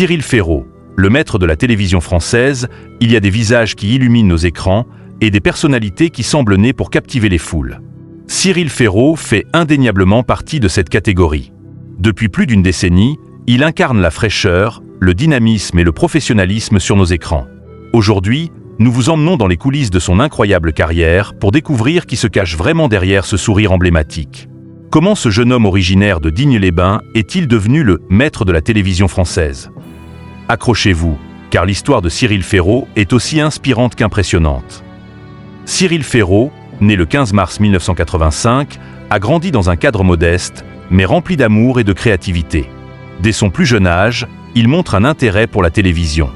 Cyril Ferraud, le maître de la télévision française, il y a des visages qui illuminent nos écrans et des personnalités qui semblent nées pour captiver les foules. Cyril Ferraud fait indéniablement partie de cette catégorie. Depuis plus d'une décennie, il incarne la fraîcheur, le dynamisme et le professionnalisme sur nos écrans. Aujourd'hui, nous vous emmenons dans les coulisses de son incroyable carrière pour découvrir qui se cache vraiment derrière ce sourire emblématique. Comment ce jeune homme originaire de Digne-les-Bains est-il devenu le maître de la télévision française? Accrochez-vous, car l'histoire de Cyril Ferraud est aussi inspirante qu'impressionnante. Cyril Ferraud, né le 15 mars 1985, a grandi dans un cadre modeste, mais rempli d'amour et de créativité. Dès son plus jeune âge, il montre un intérêt pour la télévision.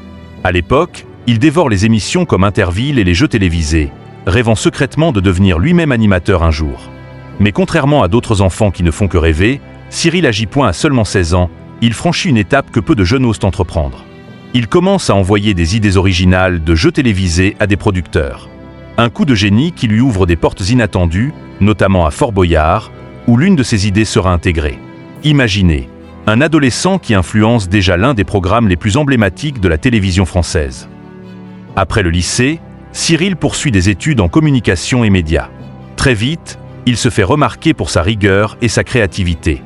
À l'époque, il dévore les émissions comme Interville et les jeux télévisés, rêvant secrètement de devenir lui-même animateur un jour. Mais contrairement à d'autres enfants qui ne font que rêver, Cyril agit point à seulement 16 ans, il franchit une étape que peu de jeunes osent entreprendre. Il commence à envoyer des idées originales de jeux télévisés à des producteurs. Un coup de génie qui lui ouvre des portes inattendues, notamment à Fort Boyard, où l'une de ses idées sera intégrée. Imaginez, un adolescent qui influence déjà l'un des programmes les plus emblématiques de la télévision française. Après le lycée, Cyril poursuit des études en communication et médias. Très vite, il se fait remarquer pour sa rigueur et sa créativité.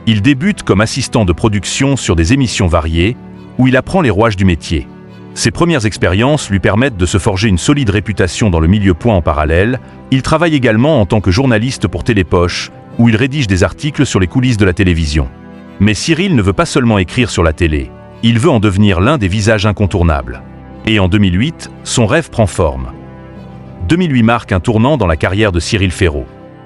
Il débute comme assistant de production sur des émissions variées, où il apprend les rouages du métier. Ses premières expériences lui permettent de se forger une solide réputation dans le milieu. En parallèle, il travaille également en tant que journaliste pour Télépoche, où il rédige des articles sur les coulisses de la télévision. Mais Cyril ne veut pas seulement écrire sur la télé, il veut en devenir l'un des visages incontournables. Et en 2008, son rêve prend forme. 2008 marque un tournant dans la carrière de Cyril Ferraud.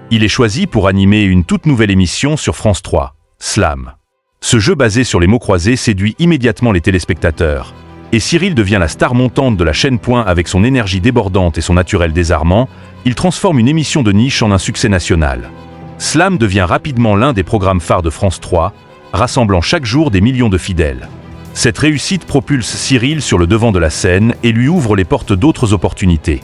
Il est choisi pour animer une toute nouvelle émission sur France 3, Slam. Ce jeu basé sur les mots croisés séduit immédiatement les téléspectateurs. Et Cyril devient la star montante de la chaîne. Avec son énergie débordante et son naturel désarmant, il transforme une émission de niche en un succès national. Slam devient rapidement l'un des programmes phares de France 3, rassemblant chaque jour des millions de fidèles. Cette réussite propulse Cyril sur le devant de la scène et lui ouvre les portes d'autres opportunités.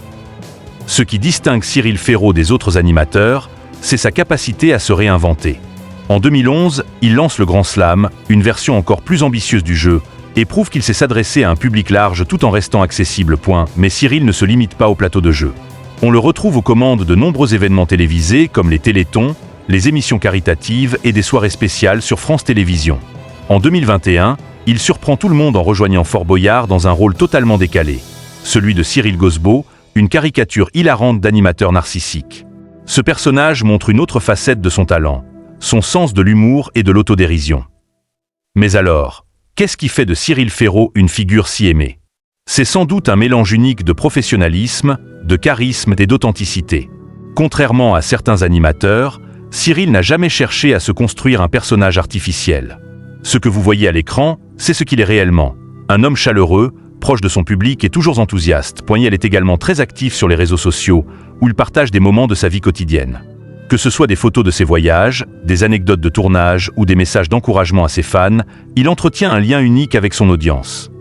Ce qui distingue Cyril Ferraud des autres animateurs, c'est sa capacité à se réinventer. En 2011, il lance le Grand Slam, une version encore plus ambitieuse du jeu, et prouve qu'il sait s'adresser à un public large tout en restant accessible. Mais Cyril ne se limite pas au plateau de jeu. On le retrouve aux commandes de nombreux événements télévisés comme les Télétons, les émissions caritatives et des soirées spéciales sur France Télévisions. En 2021, il surprend tout le monde en rejoignant Fort Boyard dans un rôle totalement décalé, celui de Cyril Gosbeau, une caricature hilarante d'animateur narcissique. Ce personnage montre une autre facette de son talent, son sens de l'humour et de l'autodérision. Mais alors, qu'est-ce qui fait de Cyril Ferraud une figure si aimée? C'est sans doute un mélange unique de professionnalisme, de charisme et d'authenticité. Contrairement à certains animateurs, Cyril n'a jamais cherché à se construire un personnage artificiel. Ce que vous voyez à l'écran, c'est ce qu'il est réellement. Un homme chaleureux, proche de son public et toujours enthousiaste. Il est également très actif sur les réseaux sociaux, où il partage des moments de sa vie quotidienne. Que ce soit des photos de ses voyages, des anecdotes de tournage ou des messages d'encouragement à ses fans, il entretient un lien unique avec son audience.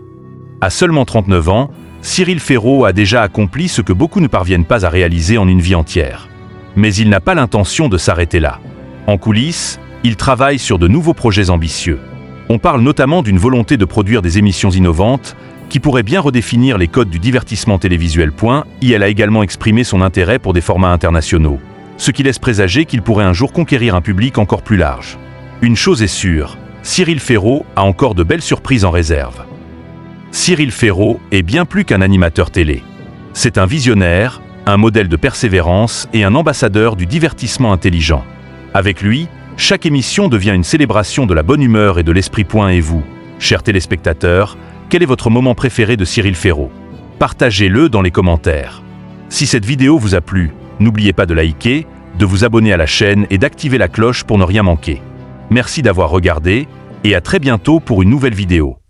À seulement 39 ans, Cyril Ferraud a déjà accompli ce que beaucoup ne parviennent pas à réaliser en une vie entière. Mais il n'a pas l'intention de s'arrêter là. En coulisses, il travaille sur de nouveaux projets ambitieux. On parle notamment d'une volonté de produire des émissions innovantes qui pourraient bien redéfinir les codes du divertissement télévisuel. Elle a également exprimé son intérêt pour des formats internationaux, ce qui laisse présager qu'il pourrait un jour conquérir un public encore plus large. Une chose est sûre, Cyril Ferraud a encore de belles surprises en réserve. Cyril Ferraud est bien plus qu'un animateur télé. C'est un visionnaire, un modèle de persévérance et un ambassadeur du divertissement intelligent. Avec lui, chaque émission devient une célébration de la bonne humeur et de l'esprit. Et vous, chers téléspectateurs, quel est votre moment préféré de Cyril Ferraud? Partagez-le dans les commentaires. Si cette vidéo vous a plu, n'oubliez pas de liker, de vous abonner à la chaîne et d'activer la cloche pour ne rien manquer. Merci d'avoir regardé et à très bientôt pour une nouvelle vidéo.